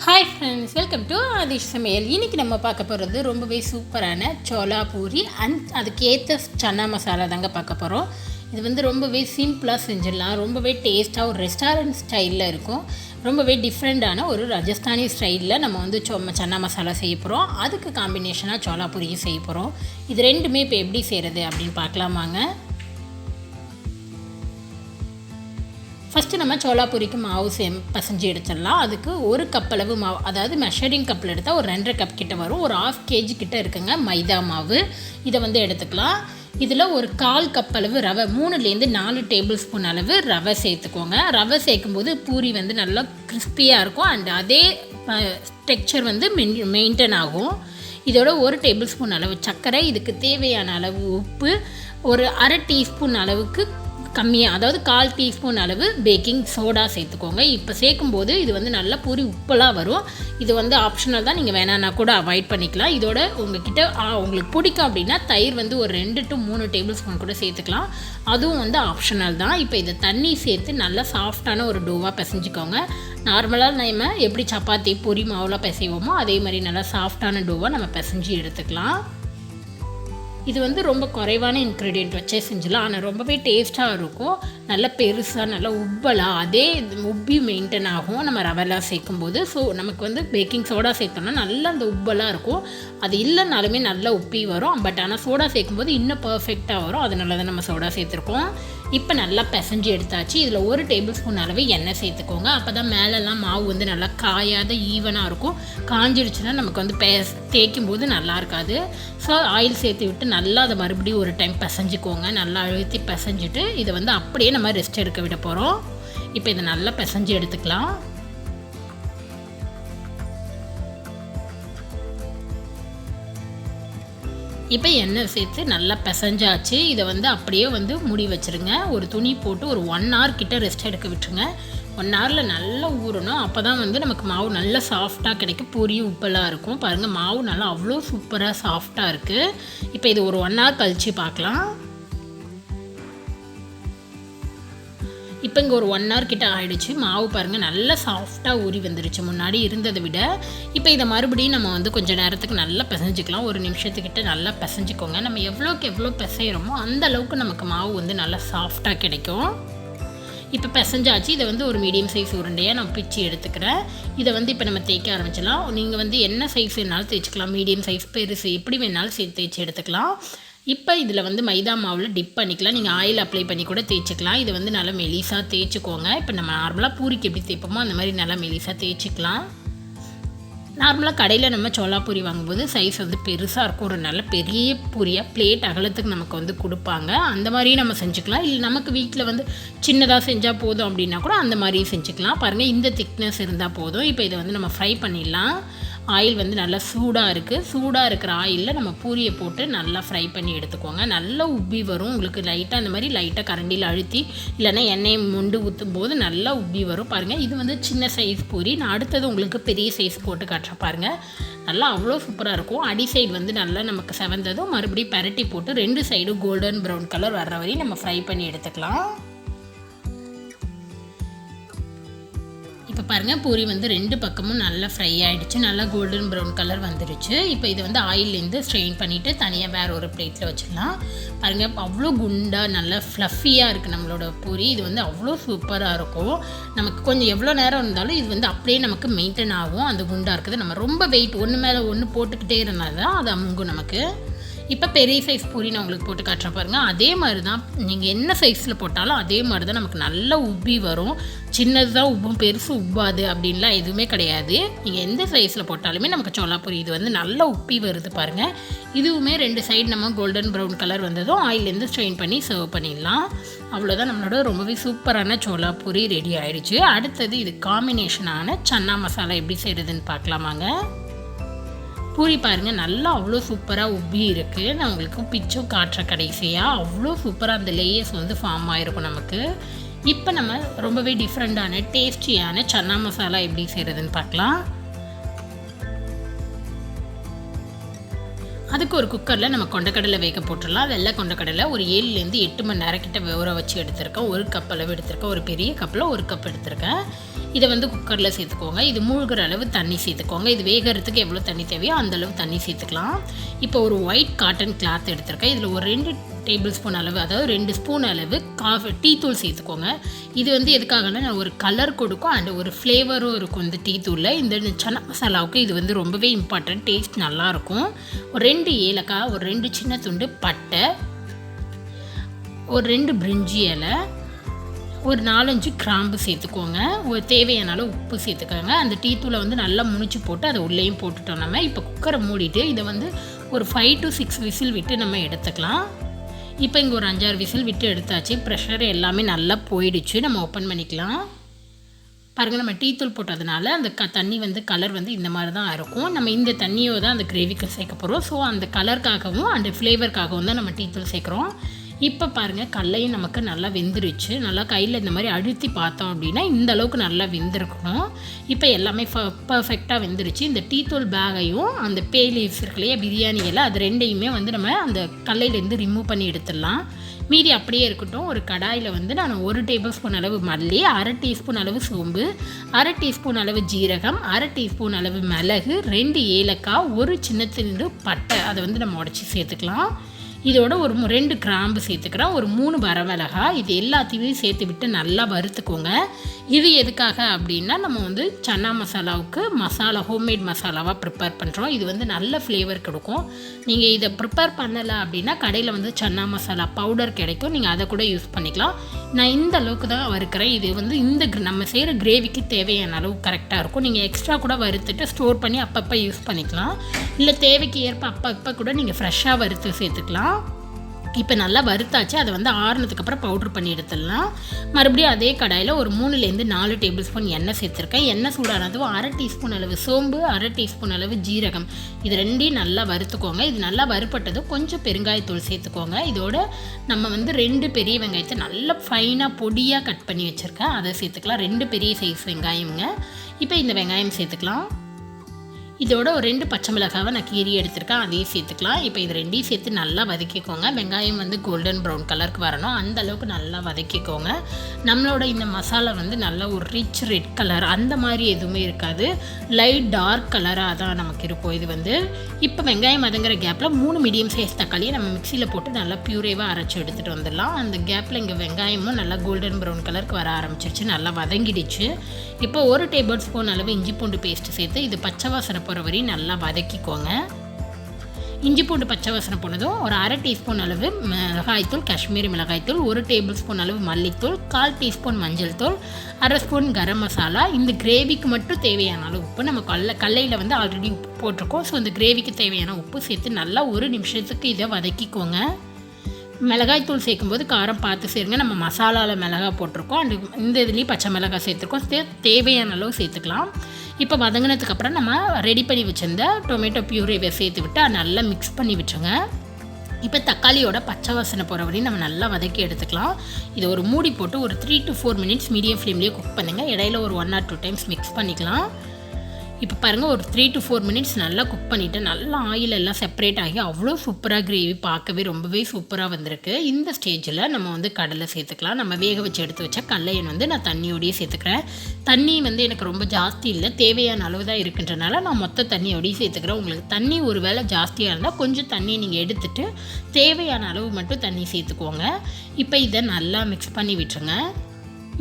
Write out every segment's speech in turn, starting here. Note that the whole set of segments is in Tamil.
Hi friends, welcome to Aadish சமையல். இன்றைக்கி நம்ம பார்க்க போகிறது ரொம்பவே சூப்பரான சோலா பூரி அதுக்கேற்ற சன்னா மசாலா தாங்க பார்க்க போகிறோம். இது ரொம்பவே சிம்பிளாக செஞ்சிடலாம். ரொம்பவே டேஸ்ட்டாக ஒரு ரெஸ்டாரண்ட் ஸ்டைலில் இருக்கும். ரொம்பவே டிஃப்ரெண்ட்டான ஒரு ராஜஸ்தானி ஸ்டைலில் நம்ம சன்னா மசாலா செய்ய போகிறோம். அதுக்கு காம்பினேஷனாக சோலா பூரியும் செய்ய போகிறோம். இது ரெண்டுமே இப்போ எப்படி செய்கிறது அப்படின்னு பார்க்கலாமாங்க. ஃபஸ்ட்டு நம்ம சோலா பூரிக்கு மாவு பசைஞ்சு எடுத்துடலாம். அதுக்கு ஒரு கப் அளவு மாவு, அதாவது மெஷரிங் கப்பில் எடுத்தால் ஒரு 2.5 கப் கிட்ட வரும். ஒரு 1/2 kg கிட்ட இருக்குங்க மைதா மாவு. இதை எடுத்துக்கலாம். இதில் ஒரு 1/4 கப் அளவு ரவை, 3-4 டேபிள் ஸ்பூன் அளவு ரவை சேர்த்துக்கோங்க. ரவை சேர்க்கும்போது பூரி நல்லா கிறிஸ்பியாக இருக்கும். அண்ட் அதே டெக்ஸ்சர் மெயின்டைன் ஆகும். இதோட 1 டேபிள் ஸ்பூன் அளவு சர்க்கரை, இதுக்கு தேவையான அளவு உப்பு, ஒரு 1/2 டீஸ்பூன் அளவுக்கு கம்மியாக, அதாவது 1/4 டீஸ்பூன் அளவு பேக்கிங் சோடா சேர்த்துக்கோங்க. இப்போ சேர்க்கும்போது இது நல்லா பூரி உப்பெல்லாம் வரும். இது ஆப்ஷனல் தான், நீங்கள் வேணான்னா கூட அவாய்ட் பண்ணிக்கலாம். இதோட உங்களுக்கு பிடிக்கும் அப்படின்னா தயிர் ஒரு 2 to 3 டேபிள் ஸ்பூன் கூட சேர்த்துக்கலாம். அதுவும் ஆப்ஷனல் தான். இப்போ இதை தண்ணி சேர்த்து நல்லா சாஃப்டான ஒரு டோவாக பிசைஞ்சிக்கோங்க. நார்மலாக நம்ம எப்படி சப்பாத்தி பூரி மாவுலாம் பிசைவோமோ அதே மாதிரி நல்லா சாஃப்டான டோவாக நம்ம பிசைஞ்சு எடுத்துக்கலாம். இது ரொம்ப குறைவான இன்க்ரீடியன்ட் வச்சே செஞ்சிடலாம். ஆனால் ரொம்பவே டேஸ்ட்டாக இருக்கும். நல்லா பெருசாக நல்லா உப்பலாக அதே உப்பி மெயின்டைன் ஆகும் நம்ம ரவெல்லாம் சேர்க்கும்போது. ஸோ நமக்கு பேக்கிங் சோடா சேர்த்தோம்னா நல்லா அந்த உப்பலாக இருக்கும். அது இல்லைனாலுமே நல்லா உப்பி வரும். பட் ஆனால் சோடா சேர்க்கும்போது இன்னும் பர்ஃபெக்டாக வரும். அதனால தான் நம்ம சோடா சேர்த்துருக்கோம். இப்போ நல்லா பிசைஞ்சு எடுத்தாச்சு. இதில் 1 டேபிள் ஸ்பூன் அளவு எண்ணெய் சேர்த்துக்கோங்க. அப்போ தான் மேலெல்லாம் மாவு நல்லா காயாத ஈவனாக இருக்கும். காஞ்சிடுச்சுன்னா நமக்கு தேய்க்கும் போது நல்லா இருக்காது. ஸோ ஆயில் சேர்த்து விட்டு நல்லா அதை மறுபடியும் ஒரு டைம் பிசைஞ்சிக்கோங்க. நல்லா அழுத்தி பிசைஞ்சிட்டு இதை அப்படியே நம்ம ரெஸ்ட் எடுக்க விட போகிறோம். இப்போ இதை நல்லா பிசைஞ்சு எடுத்துக்கலாம். இப்போ எண்ணெய் சேர்த்து நல்லா பிசைஞ்சாச்சு. இதை அப்படியே மூடி வச்சுருங்க. ஒரு துணி போட்டு ஒரு 1 hour கிட்ட ரெஸ்ட் எடுக்க விட்டுருங்க. 1 hourல நல்லா ஊறணும். அப்போ தான் நமக்கு மாவு நல்லா சாஃப்டாக கிடைக்கும். பூரியும் உப்பெல்லாம் இருக்கும். பாருங்கள், மாவு நல்லா அவ்வளோ சூப்பராக சாஃப்டாக இருக்குது. இப்போ இது ஒரு 1 hour கழித்து பார்க்கலாம். இப்போ இங்கே ஒரு 1 hour கிட்ட ஆகிடுச்சு. மாவு பாருங்கள் நல்லா சாஃப்டாக ஊறி வந்துருச்சு முன்னாடி இருந்ததை விட. இப்போ இதை மறுபடியும் நம்ம கொஞ்சம் நேரத்துக்கு நல்லா பிசைஞ்சிக்கலாம். 1 நிமிஷத்துக்கிட்ட நல்லா பிசைஞ்சிக்கோங்க. நம்ம எவ்வளோக்கு எவ்வளோ பிசைகிறோமோ அந்த அளவுக்கு நமக்கு மாவு நல்லா சாஃப்டாக கிடைக்கும். இப்போ பிசைஞ்சாச்சு. இதை ஒரு மீடியம் சைஸ் உருண்டையாக நான் பிச்சு எடுத்துக்கிறேன். இதை இப்போ நம்ம தேய்க்க ஆரம்பிச்சிடலாம். நீங்கள் என்ன சைஸ் வேணாலும் தேய்ச்சிக்கலாம். மீடியம் சைஸ், பெருசு, எப்படி வேணாலும் தேய்ச்சி எடுத்துக்கலாம். இப்போ இதில் மைதா மாவில் டிப் பண்ணிக்கலாம். நீங்கள் ஆயில் அப்ளை பண்ணி கூட தேய்ச்சிக்கலாம். இது நல்லா மெலிசாக தேய்ச்சிக்கோங்க. இப்போ நம்ம நார்மலாக பூரிக்கு எப்படி தேய்ப்போமோ அந்த மாதிரி நல்லா மெலிசாக தேய்ச்சிக்கலாம். நார்மலாக கடையில் நம்ம சோலா பூரி வாங்கும்போது சைஸ் பெருசாக இருக்கும். ஒரு நல்ல பெரிய பூரியாக பிளேட் அகலத்துக்கு நமக்கு கொடுப்பாங்க. அந்த மாதிரியும் நம்ம செஞ்சுக்கலாம். இல்லை நமக்கு வீட்டில் சின்னதாக செஞ்சால் போதும் அப்படின்னா கூட அந்த மாதிரியும் செஞ்சுக்கலாம். பாருங்கள், இந்த திக்னஸ் இருந்தால் போதும். இப்போ இதை நம்ம ஃப்ரை பண்ணிடலாம். ஆயில் நல்லா சூடாக இருக்குது. சூடாக இருக்கிற ஆயிலில் நம்ம பூரியை போட்டு நல்லா ஃப்ரை பண்ணி எடுத்துக்கோங்க. நல்லா உப்பி வரும். உங்களுக்கு லைட்டாக அந்த மாதிரி லைட்டாக கரண்டியில் அழுத்தி இல்லைன்னா எண்ணெயை மொண்டு ஊற்றும் போது நல்லா உப்பி வரும். பாருங்கள், இது சின்ன சைஸ் பூரி. நான் அடுத்தது உங்களுக்கு பெரிய சைஸ் போட்டு காட்டுறேன். பாருங்கள், நல்லா அவ்வளோ சூப்பராக இருக்கும். அடி சைடு நல்லா நமக்கு செவந்ததும் மறுபடியும் பரட்டி போட்டு 2 சைடும் கோல்டன் ப்ரௌன் கலர் வர்ற வரையும் நம்ம ஃப்ரை பண்ணி எடுத்துக்கலாம். இப்போ பாருங்கள், பூரி 2 பக்கமும் நல்லா ஃப்ரை ஆகிடுச்சு. நல்லா கோல்டன் ப்ரௌன் கலர் வந்துடுச்சு. இப்போ இது ஆயிலேருந்து ஸ்ட்ரெயின் பண்ணிவிட்டு தனியாக வேறு ஒரு பிளேட்டில் வச்சிடலாம். பாருங்கள், அவ்வளோ குண்டாக நல்லா ஃப்ளஃபியாக இருக்குது நம்மளோட பூரி. இது அவ்வளோ சூப்பராக இருக்கும். நமக்கு கொஞ்சம் எவ்வளோ நேரம் இருந்தாலும் இது அப்படியே நமக்கு மெயின்டைன் ஆகும். அந்த குண்டாக இருக்குது. நம்ம ரொம்ப வெயிட் ஒன்று மேலே ஒன்று போட்டுக்கிட்டே இருந்தால் தான் அது அமுங்கும் நமக்கு. இப்போ பெரிய சைஸ் பூரி நான் உங்களுக்கு போட்டு காட்டுறேன். பாருங்கள், அதே மாதிரி தான் நீங்கள் என்ன சைஸில் போட்டாலும் அதே மாதிரி தான் நமக்கு நல்லா உப்பி வரும். சின்னது தான் உப்பும், பெருசு உப்பாது அப்படின்லாம் எதுவுமே கிடையாது. நீங்கள் எந்த சைஸில் போட்டாலுமே நமக்கு சோலா பூரி இது நல்லா உப்பி வருது. பாருங்கள், இதுவுமே 2 சைடு நம்ம கோல்டன் ப்ரௌன் கலர் வந்ததும் ஆயிலேருந்து ஸ்ட்ரெயின் பண்ணி சர்வ் பண்ணிடலாம். அவ்வளோதான், நம்மளோட ரொம்பவே சூப்பரான சோலா பூரி ரெடி ஆகிடுச்சு. அடுத்தது இது காம்பினேஷனான சன்னா மசாலா எப்படி செய்கிறதுன்னு பார்க்கலாமாங்க. பூரி பாருங்கள், நல்லா அவ்வளோ சூப்பராக உப்பி இருக்குது. நான் உங்களுக்கு பிச்சும் காட்டுற கடைசியாக அவ்வளோ சூப்பராக அந்த லேயர்ஸ் ஃபார்ம் ஆகிருக்கும் நமக்கு. இப்போ நம்ம ரொம்பவே டிஃப்ரெண்ட்டான டேஸ்டியான சன்னா மசாலா எப்படி செய்கிறதுன்னு பார்க்கலாம். அதுக்கு ஒரு குக்கரில் நம்ம கொண்டக்கடலை வேக போட்டுடலாம். வெள்ளை கொண்டக்கடலை ஒரு 7-8 மணி நேரம் கிட்ட ஊற வச்சு எடுத்திருக்கேன். 1 கப் அளவு எடுத்திருக்கேன். ஒரு பெரிய கப்பில் 1 கப் எடுத்திருக்கேன். இதை வந்து குக்கரில் சேர்த்துக்கோங்க. இது மூழ்கிற அளவு தண்ணி சேர்த்துக்கோங்க. இது வேகிறதுக்கு எவ்வளோ தண்ணி தேவையோ அந்தளவு தண்ணி சேர்த்துக்கலாம். இப்போ ஒரு ஒயிட் காட்டன் கிளாத் எடுத்திருக்கேன். இதில் ஒரு 2 டேபிள் ஸ்பூன் அளவு, அதாவது 2 ஸ்பூன் அளவு டீ தூள் சேர்த்துக்கோங்க. இது வந்து எதுக்காகனா ஒரு கலர் கொடுக்கும் அண்ட் ஒரு ஃப்ளேவரும் இருக்கும் இந்த டீ தூளில். இந்த சன்னா மசாலாவுக்கு இது வந்து ரொம்பவே இம்பார்ட்டன்ட், டேஸ்ட் நல்லாயிருக்கும். ஒரு 2 ஏலக்காய், ஒரு 2 சின்ன துண்டு பட்டை, ஒரு 2 பிரிஞ்சி இலை, ஒரு 4-5 கிராம்பு சேர்த்துக்கோங்க. ஒரு தேவையான அளவு உப்பு சேர்த்துக்கோங்க. அந்த டீ தூளை வந்து நல்லா முனிச்சு போட்டு அதை உள்ளேயும் போட்டுட்டோம். நம்ம இப்போ குக்கரை மூடிட்டு இதை வந்து ஒரு 5 to 6 விசில் விட்டு நம்ம எடுத்துக்கலாம். இப்போ இங்கே ஒரு 5-6 விசில் விட்டு எடுத்தாச்சு. ப்ரெஷர் எல்லாமே நல்லா போயிடுச்சு. நம்ம ஓப்பன் பண்ணிக்கலாம். பாருங்கள், நம்ம டீ தூள் போட்டதுனால அந்த தண்ணி வந்து கலர் வந்து இந்த மாதிரி தான் இருக்கும். நம்ம இந்த தண்ணியோ தான் அந்த கிரேவிக்கு சேர்க்க போகிறோம். ஸோ அந்த கலருக்காகவும் அந்த ஃப்ளேவருக்காகவும் தான் நம்ம டீ தூள் சேர்க்குறோம். இப்போ பாருங்கள், கடலையும் நமக்கு நல்லா வெந்துருச்சு. நல்லா கையில் இந்த மாதிரி அழுத்தி பார்த்தோம் அப்படின்னா இந்த அளவுக்கு நல்லா வெந்திருக்கணும். இப்போ எல்லாமே பர்ஃபெக்டாக வெந்துருச்சு. இந்த டீ தூள் பேகையும் அந்த பே லீவ்ஸ் இருக்கு இல்லையா, பிரியாணி எல்லாம், அது ரெண்டையுமே வந்து நம்ம அந்த கடலையிலேருந்து ரிமூவ் பண்ணி எடுத்துடலாம். மீதி அப்படியே இருக்கட்டும். ஒரு கடாயில் வந்து நான் 1 டேபிள் ஸ்பூன் அளவு மல்லி, 1/2 டீஸ்பூன் அளவு சோம்பு, 1/2 டீஸ்பூன் அளவு ஜீரகம், 1/2 டீஸ்பூன் அளவு மிளகு, 2 ஏலக்காய், ஒரு சின்ன துண்டு பட்டை, அதை வந்து நம்ம உடச்சி சேர்த்துக்கலாம். இதோட ஒரு 2 கிராம்பு சேர்த்துக்கிறேன், ஒரு 3 வரமிளகாய். இது எல்லாத்தையுமே சேர்த்து விட்டு நல்லா வறுத்துக்கோங்க. இது எதுக்காக அப்படின்னா நம்ம வந்து சன்னா மசாலாவுக்கு ஹோம்மேட் மசாலாவாக ப்ரிப்பேர் பண்ணுறோம். இது வந்து நல்ல ஃப்ளேவர் கொடுக்கும். நீங்கள் இதை ப்ரிப்பேர் பண்ணலை அப்படின்னா கடையில் வந்து சன்னா மசாலா பவுடர் கிடைக்கும், நீங்கள் அதை கூட யூஸ் பண்ணிக்கலாம். நான் இந்த அளவுக்கு தான் வறுக்கிறேன். இது வந்து நம்ம செய்கிற கிரேவிக்கு தேவையான அளவு கரெக்டாக இருக்கும். நீங்கள் எக்ஸ்ட்ரா கூட வறுத்துட்டு ஸ்டோர் பண்ணி அப்பப்போ யூஸ் பண்ணிக்கலாம். இல்லை தேவைக்கு ஏற்ப அப்பப்போ கூட நீங்கள் ஃப்ரெஷ்ஷாக வறுத்து சேர்த்துக்கலாம். இப்போ நல்லா வறுத்தாச்சு. அதை வந்து ஆறுனதுக்கப்புறம் பவுட்ரு பண்ணி எடுத்துடலாம். மறுபடியும் அதே கடாயில் ஒரு 3-4 டேபிள் ஸ்பூன் எண்ணெய் சேர்த்துருக்கேன். எண்ணெய் சூடானதும் 1/2 டீஸ்பூன் அளவு சோம்பு, 1/2 டீஸ்பூன் அளவு ஜீரகம், இது ரெண்டையும் நல்லா வறுத்துக்கோங்க. இது நல்லா வறுப்பட்டதும் கொஞ்சம் பெருங்காயத்தூள் சேர்த்துக்கோங்க. இதோட நம்ம வந்து 2 பெரிய வெங்காயத்தை நல்லா ஃபைனாக பொடியாக கட் பண்ணி வச்சுருக்கேன், அதை சேர்த்துக்கலாம். 2 பெரிய சைஸ் வெங்காயங்க. இப்போ இந்த வெங்காயம் சேர்த்துக்கலாம். இதோட ஒரு 2 பச்சை மிளகாவை நான் கீரி எடுத்துருக்கேன், அதையும் சேர்த்துக்கலாம். இப்போ இது ரெண்டையும் சேர்த்து நல்லா வதக்கிக்கோங்க. வெங்காயம் வந்து கோல்டன் ப்ரௌன் கலருக்கு வரணும், அந்த அளவுக்கு நல்லா வதக்கிக்கோங்க. நம்மளோட இந்த மசாலா வந்து நல்ல ஒரு ரிச் ரெட் கலர் அந்த மாதிரி எதுவுமே இருக்காது, லைட் டார்க் கலராக தான் நமக்கு இருக்கும். இது வந்து இப்போ வெங்காயம் வதங்குற கேப்பில் 3 மீடியம் சைஸ் தக்காளியை நம்ம மிக்சியில் போட்டு நல்லா பியூரேவாக அரைச்சி எடுத்துகிட்டு வந்துடலாம். அந்த கேப்பில் இங்கே வெங்காயமும் நல்லா கோல்டன் ப்ரௌன் கலருக்கு வர ஆரம்பிச்சிருச்சு, நல்லா வதங்கிடுச்சு. இப்போ 1 டேபிள் ஸ்பூன் அளவு இஞ்சி பூண்டு பேஸ்ட்டு சேர்த்து இது பச்சை வாசனை போகிற வரையும் நல்லா வதக்கிக்கோங்க. இஞ்சி பூண்டு பச்சை வாசனை போனதும் ஒரு 1/2 டீஸ்பூன் அளவு மிளகாய்த்தூள், காஷ்மீரி மிளகாய்த்தூள், 1 டேபிள் ஸ்பூன் அளவு மல்லித்தூள், 1/4 டீஸ்பூன் மஞ்சள் தூள், 1/2 ஸ்பூன் கரம் மசாலா. இந்த கிரேவிக்கு மட்டும் தேவையான அளவு உப்பு, நம்ம கடலையில் வந்து ஆல்ரெடி உப்பு போட்டிருக்கோம். ஸோ இந்த கிரேவிக்கு தேவையான உப்பு சேர்த்து நல்லா 1 நிமிஷத்துக்கு இதை வதக்கிக்கோங்க. மிளகாய்த்தூள் சேர்க்கும்போது காரம் பார்த்து சேருங்க. நம்ம மசாலாவில் மிளகாய் போட்டிருக்கோம் அண்டு இந்த இதுலேயும் பச்சை மிளகாய் சேர்த்துருக்கோம். தேவையான அளவு சேர்த்துக்கலாம். இப்போ வதங்கினதுக்கப்புறம் நம்ம ரெடி பண்ணி வச்சுருந்த டொமேட்டோ பியூரேவை சேர்த்து விட்டு நல்லா மிக்ஸ் பண்ணி விட்டுருங்க. இப்போ தக்காளியோட பச்சை வாசனை போகிற வரையும் நம்ம நல்லா வதக்கி எடுத்துக்கலாம். இதை ஒரு மூடி போட்டு ஒரு 3 to 4 மினிட்ஸ் மீடியம் ஃப்ளேம்லேயே குக் பண்ணுங்கள். இடையில ஒரு 1 or 2 டைம்ஸ் மிக்ஸ் பண்ணிக்கலாம். இப்போ பாருங்கள், ஒரு 3 to 4 மினிட்ஸ் நல்லா குக் பண்ணிவிட்டு நல்லா ஆயில் எல்லாம் செப்பரேட் ஆகி அவ்வளோ சூப்பராக கிரேவி பார்க்கவே ரொம்பவே சூப்பராக வந்திருக்கு. இந்த ஸ்டேஜில் நம்ம வந்து கடலை சேர்த்துக்கலாம். நம்ம வேக வச்சு எடுத்து வச்ச கடலையை வந்து நான் தண்ணியோடையே சேர்த்துக்கிறேன். தண்ணி வந்து எனக்கு ரொம்ப ஜாஸ்தி இல்லை, தேவையான அளவு தான் இருக்குன்றனால நான் மொத்த தண்ணியோடையே சேர்த்துக்கிறேன். உங்களுக்கு தண்ணி ஒரு வேளை ஜாஸ்தியாக இருந்தால் கொஞ்சம் தண்ணியை நீங்கள் எடுத்துகிட்டு தேவையான அளவு மட்டும் தண்ணி சேர்த்துக்கோங்க. இப்போ இதை நல்லா மிக்ஸ் பண்ணி விட்டுருங்க.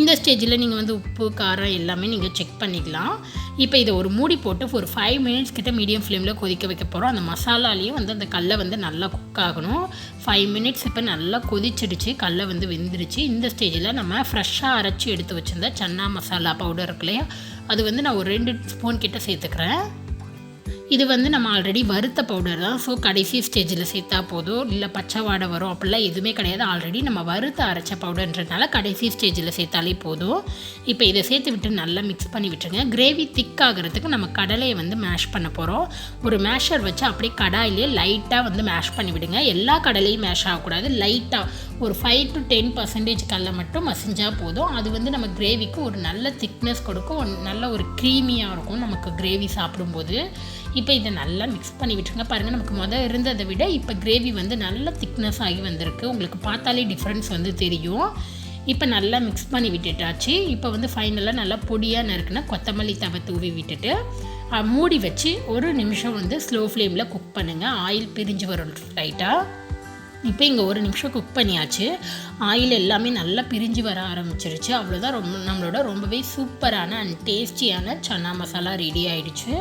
இந்த ஸ்டேஜில் நீங்கள் வந்து உப்பு காரம் எல்லாமே நீங்கள் செக் பண்ணிக்கலாம். இப்போ இதை ஒரு மூடி போட்டு ஒரு 5 மினிட்ஸ் கிட்ட மீடியம் ஃப்ளேமில் கொதிக்க வைக்க போகிறோம். அந்த மசாலாலேயும் வந்து அந்த கடலை வந்து நல்லா குக் ஆகணும். 5 மினிட்ஸ் இப்போ நல்லா கொதிச்சிடுச்சு, கடலை வந்து வெந்துருச்சு. இந்த ஸ்டேஜில் நம்ம ஃப்ரெஷ்ஷாக அரைச்சி எடுத்து வச்சுருந்த சன்னா மசாலா பவுடர் இருக்கு இல்லையா, அது வந்து நான் ஒரு 2 ஸ்பூன் கிட்ட சேர்த்துக்கிறேன். இது வந்து நம்ம ஆல்ரெடி வறுத்த பவுடர் தான். ஸோ கடைசி ஸ்டேஜில் சேர்த்தா போதும், இல்லை பச்சை வாடை வரும் அப்படிலாம் எதுவுமே கிடையாது. ஆல்ரெடி நம்ம வறுத்த அரைச்ச பவுடர்ன்றதுனால கடைசி ஸ்டேஜில் சேர்த்தாலே போதும். இப்போ இதை சேர்த்து விட்டு நல்லா மிக்ஸ் பண்ணி விட்டுருங்க. கிரேவி திக் ஆகிறதுக்கு நம்ம கடலையை வந்து மேஷ் பண்ண போகிறோம். ஒரு மேஷர் வச்சு அப்படியே கடாயிலே லைட்டாக வந்து மேஷ் பண்ணி விடுங்க. எல்லா கடலையும் மேஷ் ஆகக்கூடாது, லைட்டாக ஒரு 5 to 10% கடலை மட்டும் மசிஞ்சால் போதும். அது வந்து நம்ம கிரேவிக்கு ஒரு நல்ல திக்னஸ் கொடுக்கும், நல்ல ஒரு க்ரீமியாக இருக்கும் நமக்கு கிரேவி சாப்பிடும்போது. இப்போ இதை நல்லா மிக்ஸ் பண்ணி விட்டுருங்க. பாருங்கள், நமக்கு இருந்ததை விட இப்போ கிரேவி வந்து நல்ல திக்னஸ் ஆகி வந்திருக்கு. உங்களுக்கு பார்த்தாலே டிஃப்ரென்ஸ் வந்து தெரியும். இப்போ நல்லா மிக்ஸ் பண்ணி விட்டுட்டாச்சு. இப்போ வந்து ஃபைனலாக நல்லா பொடியாக நறுக்குனா கொத்தமல்லி தழை தூவி விட்டுட்டு மூடி வச்சு ஒரு நிமிஷம் வந்து ஸ்லோ ஃப்ளேமில் குக் பண்ணுங்கள். ஆயில் பிரிஞ்சு வரும் லைட்டாக. இப்போ இங்கே ஒரு நிமிஷம் குக் பண்ணியாச்சு. ஆயில் எல்லாமே நல்லா பிரிஞ்சு வர ஆரம்பிச்சிருச்சு. அவ்வளோதான், நம்மளோட ரொம்பவே சூப்பரான அண்ட் டேஸ்டியான சன்னா மசாலா ரெடி ஆகிடுச்சு.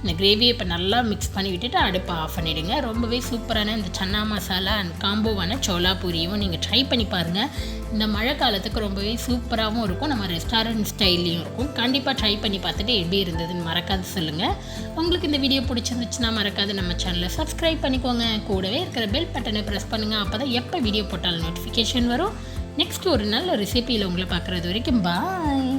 இந்த கிரேவியை இப்போ நல்லா மிக்ஸ் பண்ணி விட்டுட்டு அடுப்பை ஆஃப் பண்ணிவிடுங்க. ரொம்பவே சூப்பரான இந்த சன்னா மசாலா அண்ட் காம்போவான சோலா பூரியும் நீங்கள் ட்ரை பண்ணி பாருங்கள். இந்த மழை காலத்துக்கு ரொம்பவே சூப்பராகவும் இருக்கும், நம்ம ரெஸ்டாரண்ட் ஸ்டைல்லையும் இருக்கும். கண்டிப்பாக ட்ரை பண்ணி பார்த்துட்டு எப்படி இருந்ததுன்னு மறக்காது சொல்லுங்கள். உங்களுக்கு இந்த வீடியோ பிடிச்சிருந்துச்சுன்னா மறக்காது நம்ம சேனலை சப்ஸ்கிரைப் பண்ணிக்கோங்க. கூடவே இருக்கிற பெல் பட்டனை ப்ரெஸ் பண்ணுங்கள். அப்போ தான் எப்போ வீடியோ போட்டாலும் நோட்டிஃபிகேஷன் வரும். நெக்ஸ்ட் ஒரு நல்ல ரெசிபியில் உங்களை பார்க்குறது வரைக்கும் பாய்.